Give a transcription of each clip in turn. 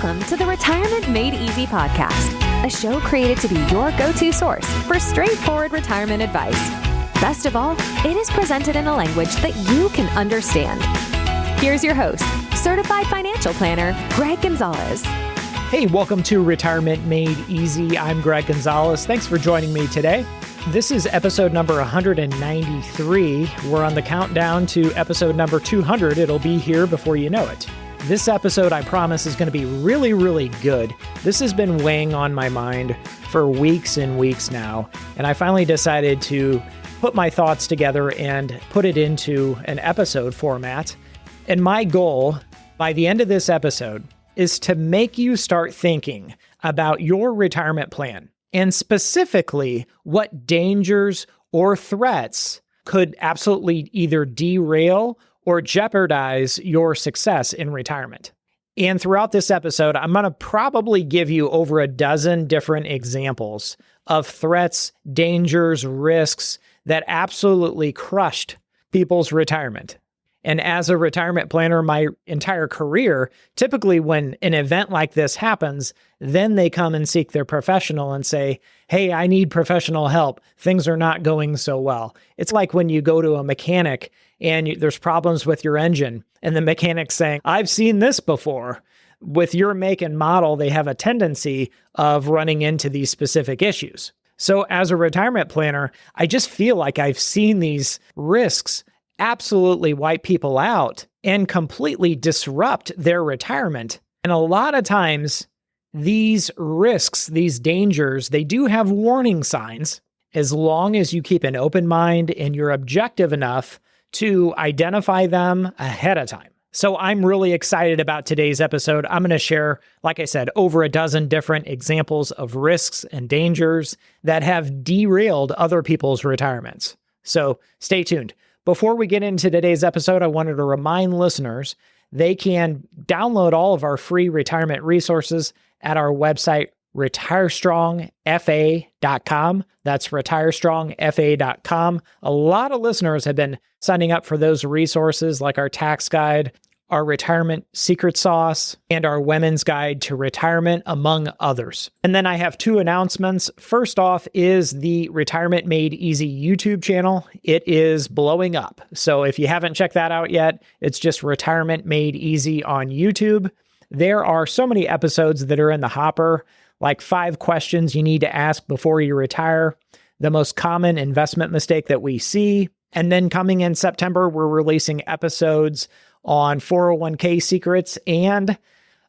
Welcome to the Retirement Made Easy podcast, a show created to be your go-to source for straightforward retirement advice. Best of all, it is presented in a language that you can understand. Here's your host, certified financial planner, Greg Gonzalez. Hey, welcome to Retirement Made Easy. I'm Greg Gonzalez. Thanks for joining me today. This is episode number 193. We're on the countdown to episode number 200. It'll be here before you know it. This episode, I promise, is going to be really, really good. This has been weighing on my mind for weeks and weeks now, and I finally decided to put my thoughts together and put it into an episode format. And my goal by the end of this episode is to make you start thinking about your retirement plan, and specifically what dangers or threats could absolutely either derail or jeopardize your success in retirement. And throughout this episode, I'm going to probably give you over a dozen different examples of threats, dangers, risks that absolutely crushed people's retirement. And as a retirement planner my entire career, typically when an event like this happens, then they come and seek their professional and say, hey, I need professional help. Things are not going so well. It's like when you go to a mechanic and there's problems with your engine and the mechanic's saying, I've seen this before. With your make and model, they have a tendency of running into these specific issues. So as a retirement planner, I just feel like I've seen these risks absolutely wipe people out and completely disrupt their retirement. And a lot of times, these risks, these dangers, they do have warning signs as long as you keep an open mind and you're objective enough to identify them ahead of time. So I'm really excited about today's episode. I'm going to share, like I said, over a dozen different examples of risks and dangers that have derailed other people's retirements. So stay tuned. Before we get into today's episode, I wanted to remind listeners they can download all of our free retirement resources at our website, retirestrongfa.com. That's retirestrongfa.com. A lot of listeners have been signing up for those resources like our tax guide, our retirement secret sauce, and our women's guide to retirement, among others. And then I have two announcements. First off is the Retirement Made Easy YouTube channel. It is blowing up. So if you haven't checked that out yet, it's just Retirement Made Easy on YouTube. There are so many episodes that are in the hopper, like 5 questions you need to ask before you retire, the most common investment mistake that we see. And then coming in September, we're releasing episodes on 401k secrets and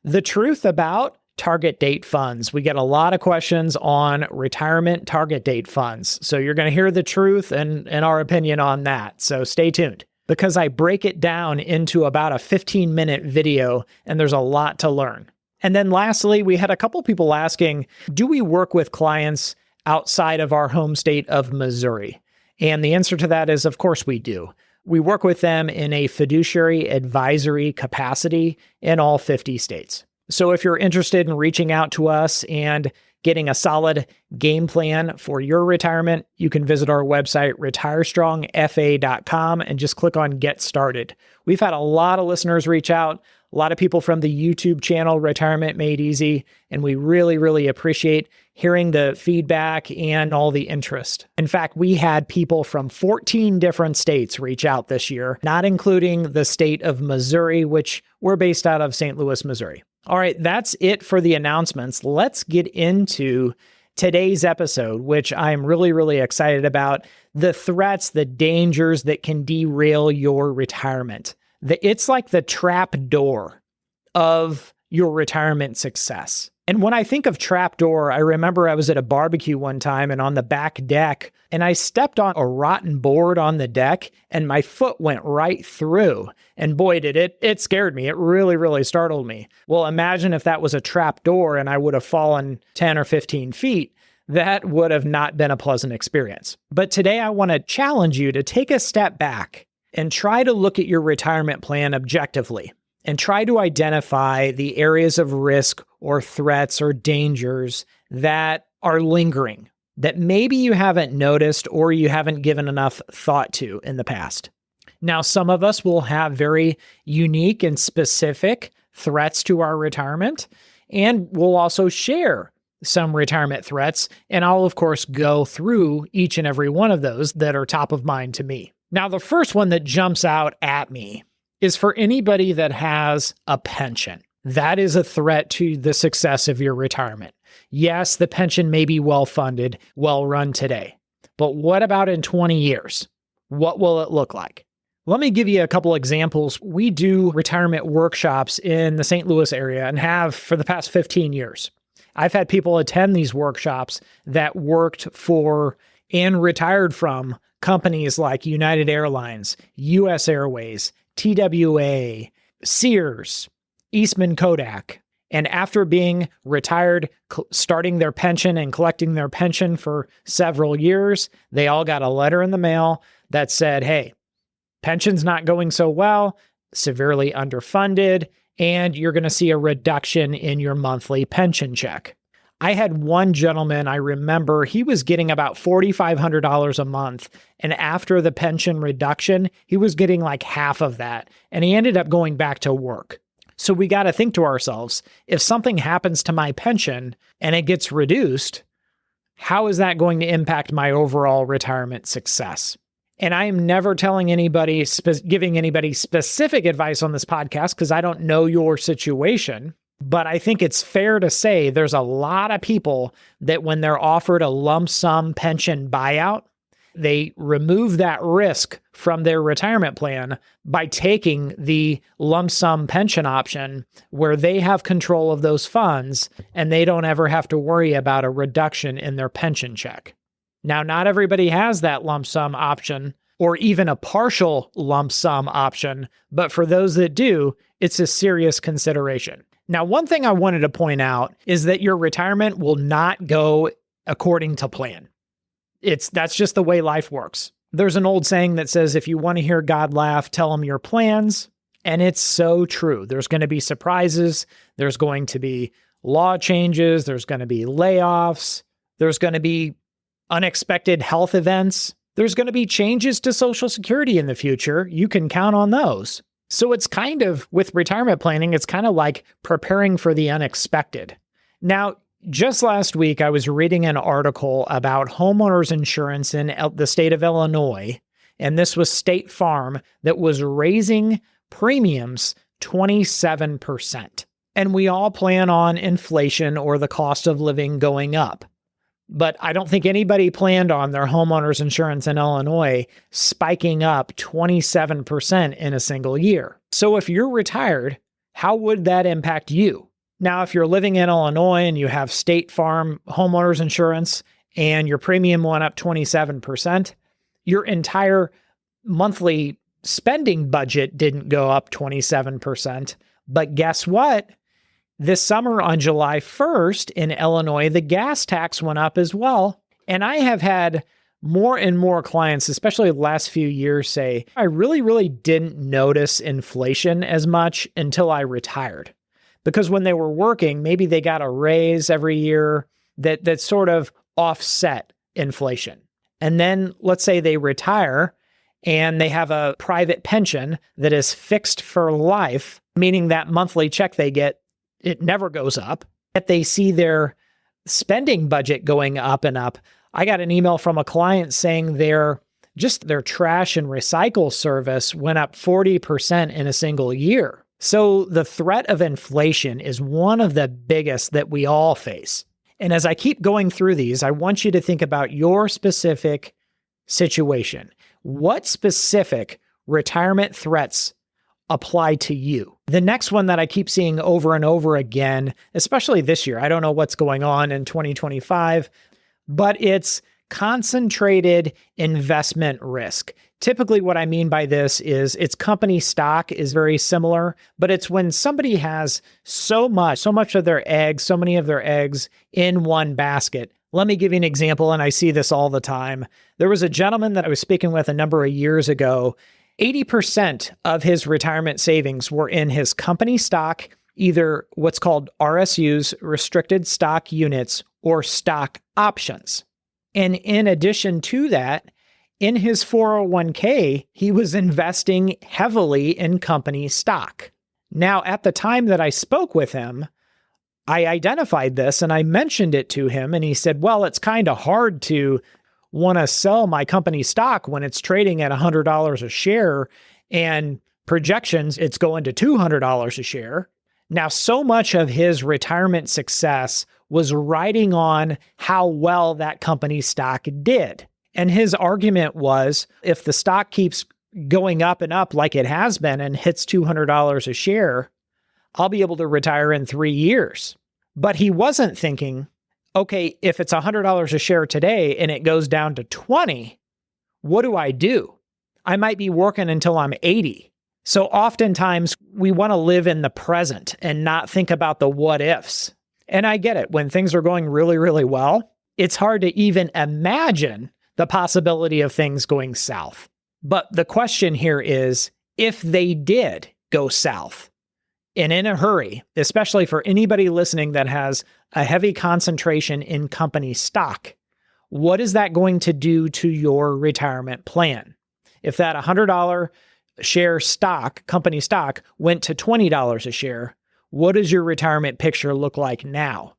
the truth about target date funds. We get a lot of questions on retirement target date funds. So you're going to hear the truth and our opinion on that. So stay tuned because I break it down into about a 15-minute video and there's a lot to learn. And then lastly, we had a couple people asking, do we work with clients outside of our home state of Missouri? And the answer to that is, of course we do. We work with them in a fiduciary advisory capacity in all 50 states. So if you're interested in reaching out to us and getting a solid game plan for your retirement, you can visit our website, retirestrongfa.com, and just click on Get Started. We've had a lot of listeners reach out, a lot of people from the YouTube channel, Retirement Made Easy, and we really, really appreciate hearing the feedback and all the interest. In fact, we had people from 14 different states reach out this year, not including the state of Missouri, which we're based out of St. Louis, Missouri. All right, that's it for the announcements. Let's get into today's episode, which I'm really, really excited about. The threats, the dangers that can derail your retirement. It's like the trap door of your retirement success. And when I think of trapdoor, I remember I was at a barbecue one time and on the back deck, and I stepped on a rotten board on the deck and my foot went right through. And boy, did it scared me. It really, really startled me. Well, imagine if that was a trapdoor and I would have fallen 10 or 15 feet. That would have not been a pleasant experience. But today I want to challenge you to take a step back and try to look at your retirement plan objectively. And try to identify the areas of risk or threats or dangers that are lingering, that maybe you haven't noticed or you haven't given enough thought to in the past. Now, some of us will have very unique and specific threats to our retirement, And we'll also share some retirement threats. And I'll, of course, go through each and every one of those that are top of mind to me. Now, the first one that jumps out at me is for anybody that has a pension. That is a threat to the success of your retirement. Yes, the pension may be well-funded, well-run today. But what about in 20 years? What will it look like? Let me give you a couple examples. We do retirement workshops in the St. Louis area and have for the past 15 years. I've had people attend these workshops that worked for and retired from companies like United Airlines, US Airways, TWA, Sears, Eastman Kodak. And after being retired, starting their pension and collecting their pension for several years, they all got a letter in the mail that said, hey, pension's not going so well, severely underfunded, and you're going to see a reduction in your monthly pension check. I had one gentleman, I remember, he was getting about $4,500 a month. And after the pension reduction, he was getting like half of that. And he ended up going back to work. So we got to think to ourselves, if something happens to my pension and it gets reduced, how is that going to impact my overall retirement success? And I am never telling anybody, giving anybody specific advice on this podcast because I don't know your situation. But I think it's fair to say there's a lot of people that when they're offered a lump sum pension buyout, they remove that risk from their retirement plan by taking the lump sum pension option where they have control of those funds and they don't ever have to worry about a reduction in their pension check. Now, not everybody has that lump sum option or even a partial lump sum option, but for those that do, it's a serious consideration. Now, one thing I wanted to point out is that your retirement will not go according to plan. That's just the way life works. There's an old saying that says, if you want to hear God laugh, tell him your plans. And it's so true. There's going to be surprises. There's going to be law changes. There's going to be layoffs. There's going to be unexpected health events. There's going to be changes to Social Security in the future. You can count on those. So it's kind of, with retirement planning, it's kind of like preparing for the unexpected. Now, just last week, I was reading an article about homeowners insurance in the state of Illinois, and this was State Farm that was raising premiums 27%. And we all plan on inflation or the cost of living going up. But I don't think anybody planned on their homeowners insurance in Illinois spiking up 27% in a single year. So if you're retired, how would that impact you? Now, if you're living in Illinois and you have State Farm homeowners insurance and your premium went up 27%, your entire monthly spending budget didn't go up 27%. But guess what? This summer on July 1st in Illinois, the gas tax went up as well. And I have had more and more clients, especially the last few years, say, I really didn't notice inflation as much until I retired. Because when they were working, maybe they got a raise every year that sort of offset inflation. And then let's say they retire and they have a private pension that is fixed for life, meaning that monthly check they get, it never goes up, yet they see their spending budget going up and up. I got an email from a client saying their trash and recycle service went up 40% in a single year. So the threat of inflation is one of the biggest that we all face. And as I keep going through these, I want you to think about your specific situation. What specific retirement threats apply to you? The next one that I keep seeing over and over again, especially this year, I don't know what's going on in 2025, but it's concentrated investment risk. Typically what I mean by this is its company stock is very similar, but it's when somebody has so much of their eggs, so many of their eggs in one basket. Let me give you an example, and I see this all the time. There was a gentleman that I was speaking with a number of years ago. 80% of his retirement savings were in his company stock, either what's called RSUs, restricted stock units, or stock options. And in addition to that, in his 401k, he was investing heavily in company stock. Now, at the time that I spoke with him, I identified this and I mentioned it to him, and he said, well, it's kind of hard to want to sell my company stock when it's trading at $100 a share and projections, it's going to $200 a share. Now, so much of his retirement success was riding on how well that company's stock did. And his argument was, if the stock keeps going up and up like it has been and hits $200 a share, I'll be able to retire in 3 years. But he wasn't thinking, okay, if it's $100 a share today and it goes down to 20, what do I do? I might be working until I'm 80. So oftentimes we want to live in the present and not think about the what ifs. And I get it. When things are going really, really well, it's hard to even imagine the possibility of things going south. But the question here is, if they did go south and in a hurry, especially for anybody listening that has a heavy concentration in company stock, what is that going to do to your retirement plan? If that $100 share stock, company stock, went to $20 a share, what does your retirement picture look like now?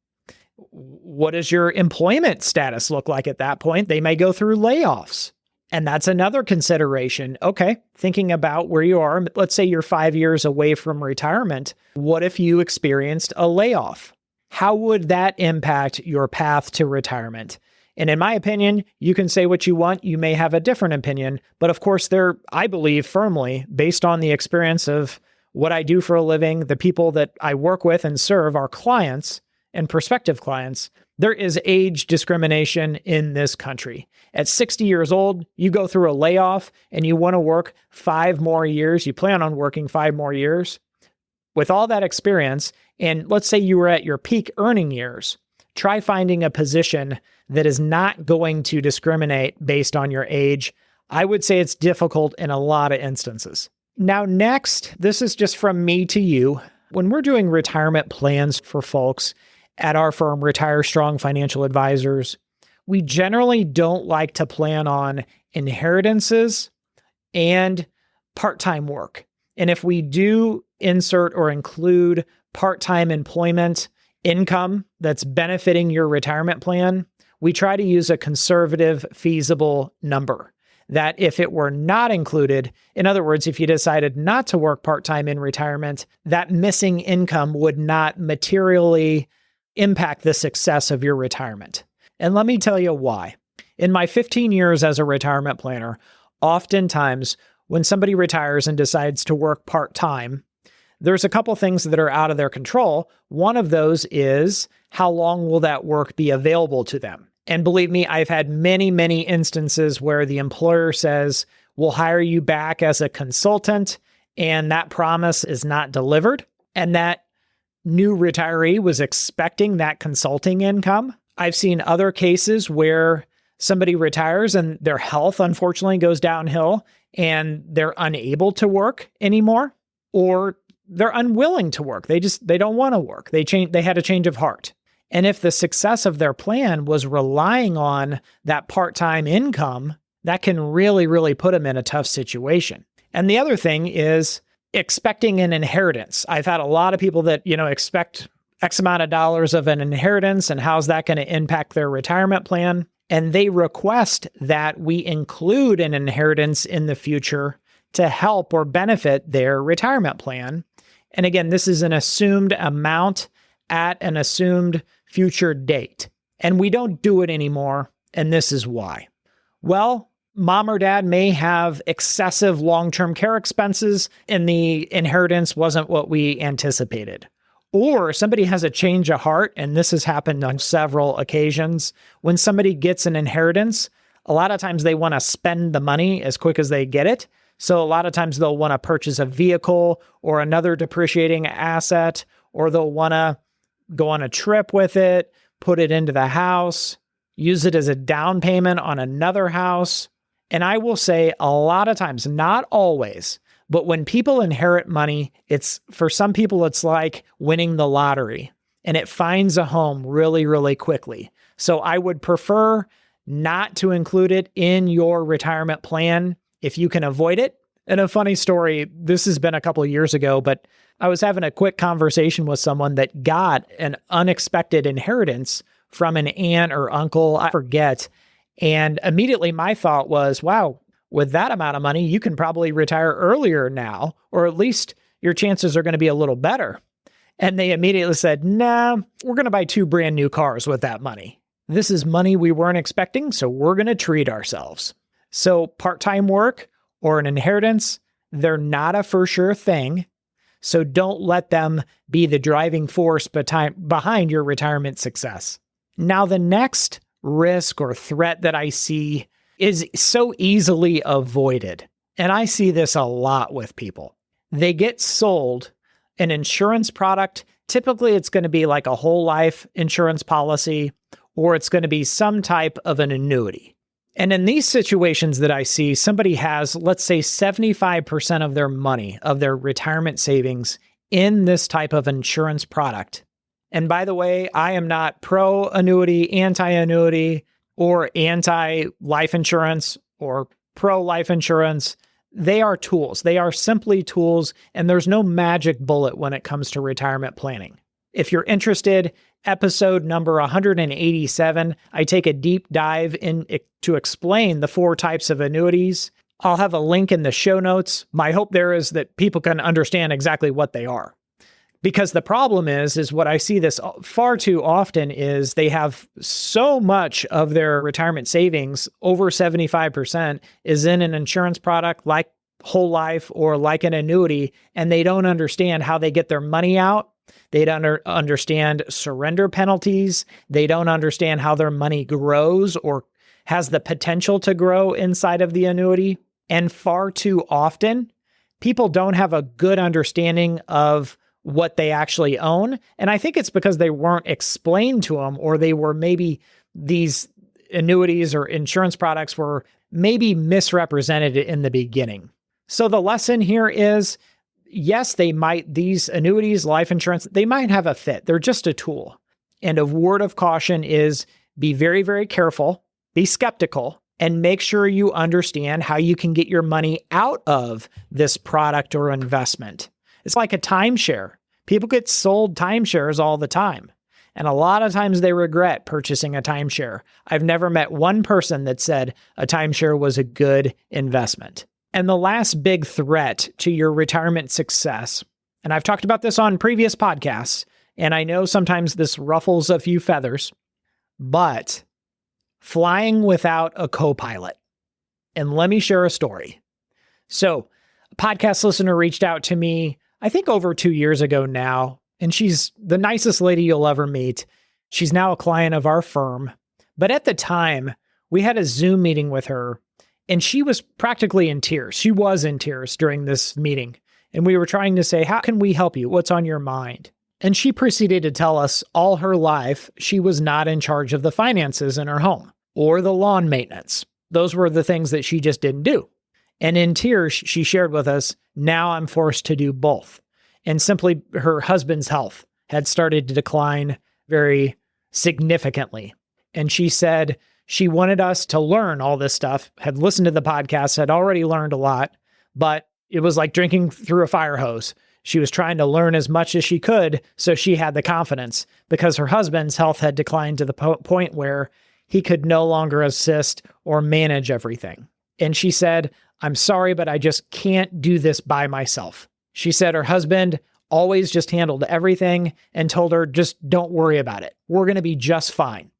What does your employment status look like at that point? They may go through layoffs. And that's another consideration. Okay, thinking about where you are, let's say you're 5 years away from retirement. What if you experienced a layoff? How would that impact your path to retirement? And in my opinion, you can say what you want. You may have a different opinion, but of course, I believe firmly, based on the experience of what I do for a living, the people that I work with and serve, our clients and prospective clients, there is age discrimination in this country. At 60 years old, you go through a layoff and you want to work 5 more years. You plan on working 5 more years. With all that experience, and let's say you were at your peak earning years, try finding a position that is not going to discriminate based on your age. I would say it's difficult in a lot of instances. Now, next, this is just from me to you. When we're doing retirement plans for folks at our firm, Retire Strong Financial Advisors, we generally don't like to plan on inheritances and part-time work. And if we do insert or include part-time employment income that's benefiting your retirement plan, we try to use a conservative, feasible number. That if it were not included, in other words, if you decided not to work part-time in retirement, that missing income would not materially impact the success of your retirement. And let me tell you why. In my 15 years as a retirement planner, oftentimes when somebody retires and decides to work part-time, there's a couple things that are out of their control. One of those is, how long will that work be available to them? And believe me, I've had many, many instances where the employer says, we'll hire you back as a consultant, and that promise is not delivered, and that new retiree was expecting that consulting income. I've seen other cases where somebody retires and their health, unfortunately, goes downhill and they're unable to work anymore, or they're unwilling to work. They don't want to work. They had a change of heart. And if the success of their plan was relying on that part-time income, that can really, really put them in a tough situation. And the other thing is expecting an inheritance. I've had a lot of people that, expect X amount of dollars of an inheritance, and how's that going to impact their retirement plan? And they request that we include an inheritance in the future to help or benefit their retirement plan. And again, this is an assumed amount at an assumed future date. And we don't do it anymore. And this is why. Well, mom or dad may have excessive long-term care expenses and the inheritance wasn't what we anticipated. Or somebody has a change of heart, and this has happened on several occasions. When somebody gets an inheritance, a lot of times they want to spend the money as quick as they get it. So a lot of times they'll want to purchase a vehicle or another depreciating asset, or they'll want to go on a trip with it, put it into the house, use it as a down payment on another house. And I will say a lot of times, not always, but when people inherit money, for some people, it's like winning the lottery, and it finds a home really, really quickly. So I would prefer not to include it in your retirement plan if you can avoid it. And a funny story, this has been a couple of years ago, but I was having a quick conversation with someone that got an unexpected inheritance from an aunt or uncle, I forget. And immediately my thought was, wow, with that amount of money, you can probably retire earlier now, or at least your chances are going to be a little better. And they immediately said, nah, we're going to buy 2 brand new cars with that money. This is money we weren't expecting, so we're going to treat ourselves. So part-time work or an inheritance, they're not a for sure thing. So don't let them be the driving force behind your retirement success. Now, the next risk or threat that I see is so easily avoided. And I see this a lot with people. They get sold an insurance product. Typically, it's going to be like a whole life insurance policy, or it's going to be some type of an annuity. And in these situations that I see, somebody has, let's say, 75% of their money, of their retirement savings in this type of insurance product. And by the way, I am not pro-annuity, anti-annuity, or anti-life insurance, or pro-life insurance. They are tools. They are simply tools, and there's no magic bullet when it comes to retirement planning. If you're interested, episode number 187, I take a deep dive in to explain the 4 types of annuities. I'll have a link in the show notes. My hope there is that people can understand exactly what they are. Because the problem is what I see this far too often is they have so much of their retirement savings, over 75%, is in an insurance product like whole life or like an annuity, and they don't understand how they get their money out. They don't understand surrender penalties. They don't understand how their money grows or has the potential to grow inside of the annuity. And far too often, people don't have a good understanding of what they actually own. And I think it's because they weren't explained to them, or they were maybe these annuities or insurance products were maybe misrepresented in the beginning. So the lesson here is, yes, these annuities, life insurance, they might have a fit. They're just a tool. And a word of caution is be very, very careful, be skeptical, and make sure you understand how you can get your money out of this product or investment. It's like a timeshare. People get sold timeshares all the time. And a lot of times they regret purchasing a timeshare. I've never met one person that said a timeshare was a good investment. And the last big threat to your retirement success, and I've talked about this on previous podcasts, and I know sometimes this ruffles a few feathers, but flying without a copilot. And let me share a story. So a podcast listener reached out to me, I think over 2 years ago now, and she's the nicest lady you'll ever meet. She's now a client of our firm. But at the time, we had a Zoom meeting with her, and she was practically in tears. She was in tears during this meeting. And we were trying to say, how can we help you? What's on your mind? And she proceeded to tell us all her life, she was not in charge of the finances in her home or the lawn maintenance. Those were the things that she just didn't do. And in tears, she shared with us, now I'm forced to do both. And simply her husband's health had started to decline very significantly. And she said she wanted us to learn all this stuff, had listened to the podcast, had already learned a lot, but it was like drinking through a fire hose. She was trying to learn as much as she could so she had the confidence, because her husband's health had declined to the point where he could no longer assist or manage everything. And she said, I'm sorry, but I just can't do this by myself. She said her husband always just handled everything and told her, just don't worry about it. We're going to be just fine.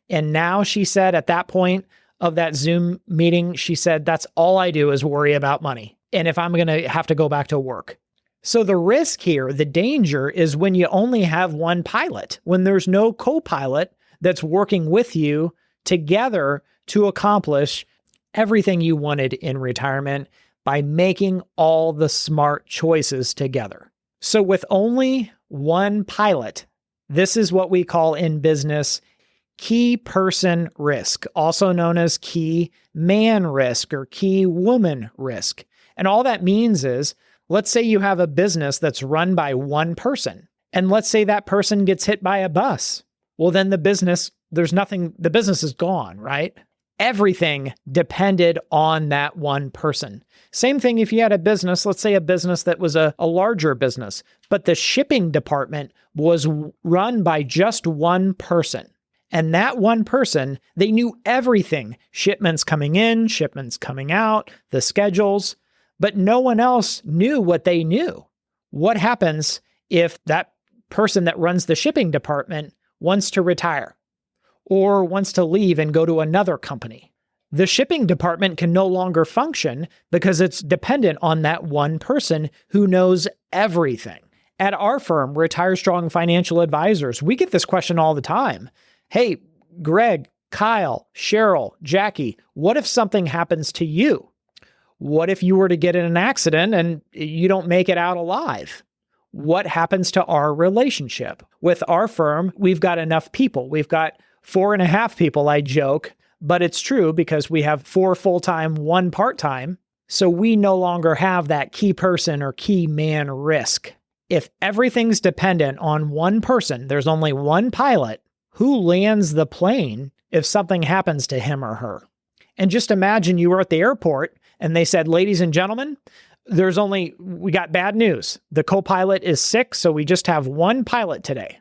And now she said at that point of that Zoom meeting, she said, that's all I do is worry about money. And if I'm going to have to go back to work. So the risk here, the danger is when you only have one pilot, when there's no co-pilot that's working with you together to accomplish everything you wanted in retirement by making all the smart choices together. So with only one pilot, this is what we call in business key person risk, also known as key man risk or key woman risk. And all that means is, let's say you have a business that's run by one person, and let's say that person gets hit by a bus. Well, then the business is gone, right? everything depended on that one person. Same thing if you had a business, let's say a business that was a larger business, but the shipping department was run by just one person. And that one person, they knew everything. Shipments coming in, shipments coming out, the schedules, but no one else knew what they knew. What happens if that person that runs the shipping department wants to retire or wants to leave and go to another company? The shipping department can no longer function because it's dependent on that one person who knows everything. At our firm, Retire Strong Financial Advisors, we get this question all the time. Hey, Greg, Kyle, Cheryl, Jackie, what if something happens to you? What if you were to get in an accident and you don't make it out alive? What happens to our relationship? With our firm, we've got enough people. We've got 4.5 people, I joke, but it's true because we have 4 full-time, 1 part-time. So we no longer have that key person or key man risk. If everything's dependent on one person, there's only one pilot, who lands the plane if something happens to him or her? And just imagine you were at the airport and they said, ladies and gentlemen, we got bad news. The co-pilot is sick, so we just have one pilot today.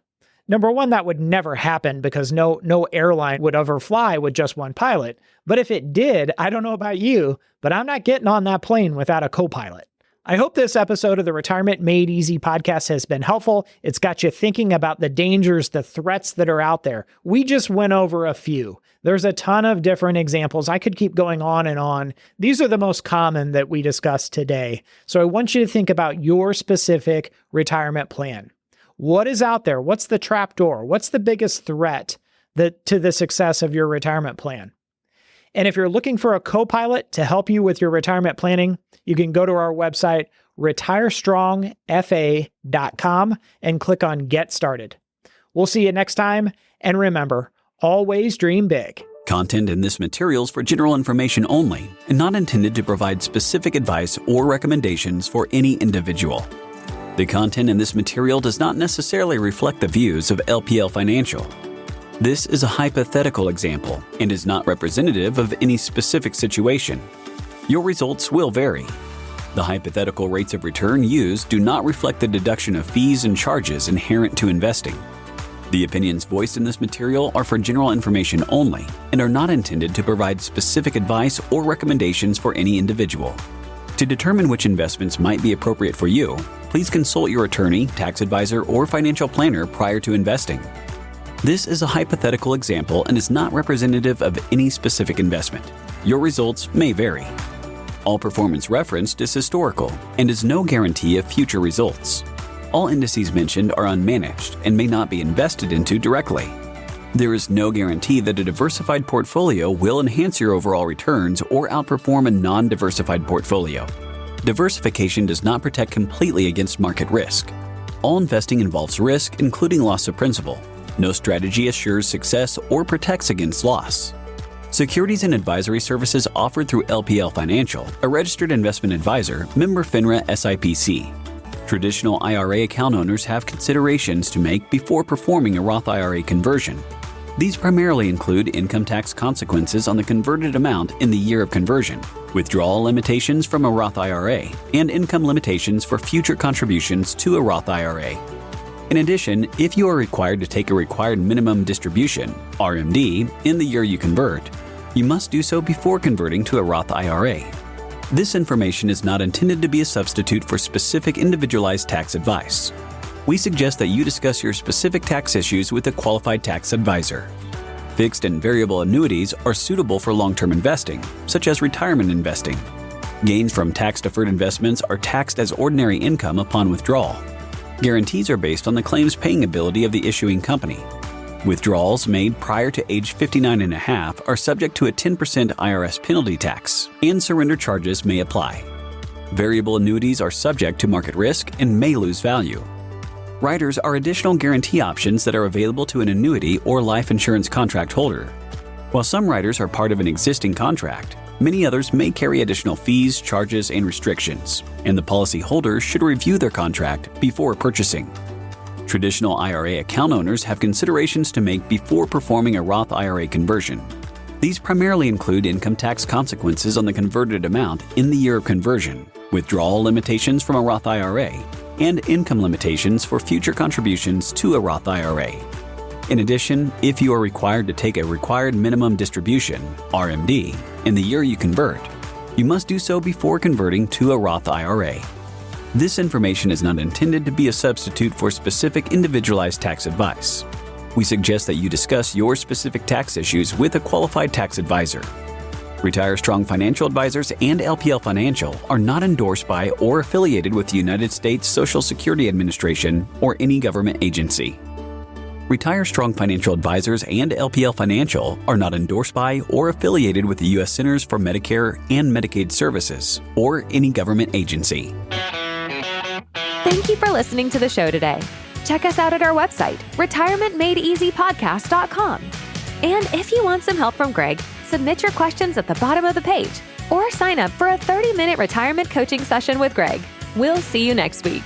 Number one, that would never happen because no airline would ever fly with just one pilot. But if it did, I don't know about you, but I'm not getting on that plane without a co-pilot. I hope this episode of the Retirement Made Easy podcast has been helpful. It's got you thinking about the dangers, the threats that are out there. We just went over a few. There's a ton of different examples. I could keep going on and on. These are the most common that we discussed today. So I want you to think about your specific retirement plan. What is out there? What's the trapdoor? What's the biggest threat to the success of your retirement plan? And if you're looking for a co-pilot to help you with your retirement planning, you can go to our website, retirestrongfa.com, and click on Get Started. We'll see you next time. And remember, always dream big. Content in this material is for general information only and not intended to provide specific advice or recommendations for any individual. The content in this material does not necessarily reflect the views of LPL Financial. This is a hypothetical example and is not representative of any specific situation. Your results will vary. The hypothetical rates of return used do not reflect the deduction of fees and charges inherent to investing. The opinions voiced in this material are for general information only and are not intended to provide specific advice or recommendations for any individual. To determine which investments might be appropriate for you, please consult your attorney, tax advisor, or financial planner prior to investing. This is a hypothetical example and is not representative of any specific investment. Your results may vary. All performance referenced is historical and is no guarantee of future results. All indices mentioned are unmanaged and may not be invested into directly. There is no guarantee that a diversified portfolio will enhance your overall returns or outperform a non-diversified portfolio. Diversification does not protect completely against market risk. All investing involves risk, including loss of principal. No strategy assures success or protects against loss. Securities and advisory services offered through LPL Financial, a registered investment advisor, member FINRA SIPC. Traditional IRA account owners have considerations to make before performing a Roth IRA conversion. These primarily include income tax consequences on the converted amount in the year of conversion, withdrawal limitations from a Roth IRA, and income limitations for future contributions to a Roth IRA. In addition, if you are required to take a required minimum distribution, RMD, in the year you convert, you must do so before converting to a Roth IRA. This information is not intended to be a substitute for specific individualized tax advice. We suggest that you discuss your specific tax issues with a qualified tax advisor. Fixed and variable annuities are suitable for long-term investing, such as retirement investing. Gains from tax-deferred investments are taxed as ordinary income upon withdrawal. Guarantees are based on the claims paying ability of the issuing company. Withdrawals made prior to age 59.5 are subject to a 10% IRS penalty tax, and surrender charges may apply. Variable annuities are subject to market risk and may lose value. Riders are additional guarantee options that are available to an annuity or life insurance contract holder. While some riders are part of an existing contract, many others may carry additional fees, charges, and restrictions, and the policyholder should review their contract before purchasing. Traditional IRA account owners have considerations to make before performing a Roth IRA conversion. These primarily include income tax consequences on the converted amount in the year of conversion, withdrawal limitations from a Roth IRA, and income limitations for future contributions to a Roth IRA. In addition, if you are required to take a required minimum distribution, RMD, in the year you convert, you must do so before converting to a Roth IRA. This information is not intended to be a substitute for specific individualized tax advice. We suggest that you discuss your specific tax issues with a qualified tax advisor. Retire Strong Financial Advisors and LPL Financial are not endorsed by or affiliated with the United States Social Security Administration or any government agency. Retire Strong Financial Advisors and LPL Financial are not endorsed by or affiliated with the U.S. Centers for Medicare and Medicaid Services or any government agency. Thank you for listening to the show today. Check us out at our website, retirementmadeeasypodcast.com. And if you want some help from Greg, submit your questions at the bottom of the page or sign up for a 30-minute retirement coaching session with Greg. We'll see you next week.